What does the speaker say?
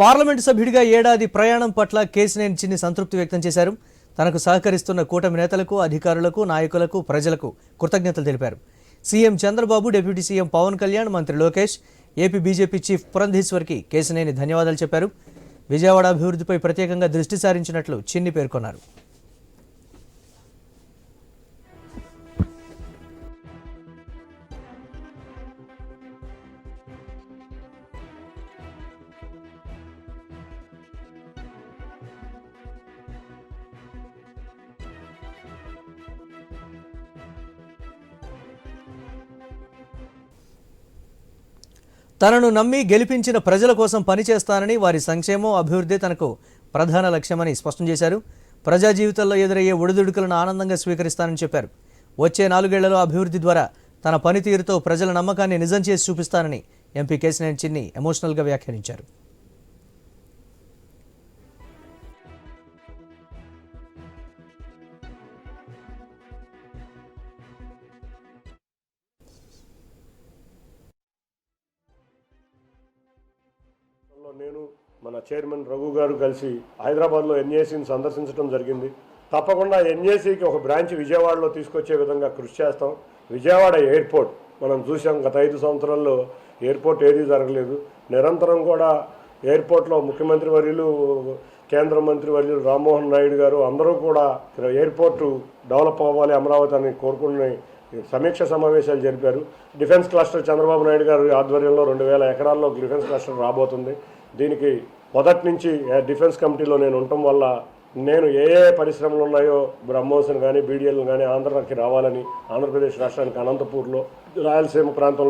Parliament సభ్యుడిగా ఏడాది ప్రయాణం పట్ల కేశినేని చిన్ని సంతృప్తి వ్యక్తం చేశారు. తనకు సహకరిస్తున్న కూటమి నేతలకు, అధికారులకు, నాయకులకు, ప్రజలకు కృతజ్ఞతలు తెలిపారు. CM Chandrababu, deputy CM Pawan Kalyan, మంత్రి లోకేష్, ఏపీ బీజేపీ చీఫ్ పురంధేశ్వర్కి కేశినేని ధన్యవాదాలు చెప్పారు. విజయవాడ అభివృద్ధిపై ప్రత్యేకంగా దృష్టి సారించినట్లు చిన్ని పేర్కొన్నారు. తనను నమ్మి గెలిపించిన ప్రజల కోసం పనిచేస్తానని, వారి సంక్షేమం, అభివృద్ధి తనకు ప్రధాన లక్ష్యమని స్పష్టం చేశారు. ప్రజా జీవితంలో ఎదురయ్యే ఒడిదుడుకులను ఆనందంగా స్వీకరిస్తానని చెప్పారు. వచ్చే 4 ఏళ్లలో అభివృద్ధి ద్వారా తన పనితీరుతో ప్రజల నమ్మకాన్ని నిజం చేసి చూపిస్తానని ఎంపీ కేశినేని చిన్ని ఎమోషనల్గా వ్యాఖ్యానించారు. నేను మన చైర్మన్ రఘు గారు కలిసి హైదరాబాద్లో ఎన్ఏసీని సందర్శించడం జరిగింది. తప్పకుండా ఎన్ఏసీకి ఒక బ్రాంచ్ విజయవాడలో తీసుకొచ్చే విధంగా కృషి చేస్తాం. విజయవాడ ఎయిర్పోర్ట్ మనం చూసాం, గత 5 సంవత్సరాల్లో ఎయిర్పోర్ట్ ఏదీ జరగలేదు. నిరంతరం కూడా ఎయిర్పోర్ట్లో ముఖ్యమంత్రి వర్యులు, కేంద్ర మంత్రి వర్యులు రామ్మోహన్ నాయుడు గారు అందరూ కూడా ఎయిర్పోర్టు డెవలప్ అవ్వాలి అమరావతి అని కోరుకుని సమీక్ష సమావేశాలు జరిపారు. డిఫెన్స్ క్లస్టర్ చంద్రబాబు నాయుడు గారి ఆధ్వర్యంలో 2000 ఎకరాల్లో డిఫెన్స్ క్లస్టర్ రాబోతుంది. దీనికి మొదటి నుంచి డిఫెన్స్ కమిటీలో నేను ఉండటం వల్ల నేను ఏ పరిశ్రమలు ఉన్నాయో బ్రహ్మోస్ని కానీ, బీడీఎల్ని కానీ ఆంధ్రాకి రావాలని, ఆంధ్రప్రదేశ్ రాష్ట్రానికి అనంతపూర్లో, రాయలసీమ ప్రాంతంలో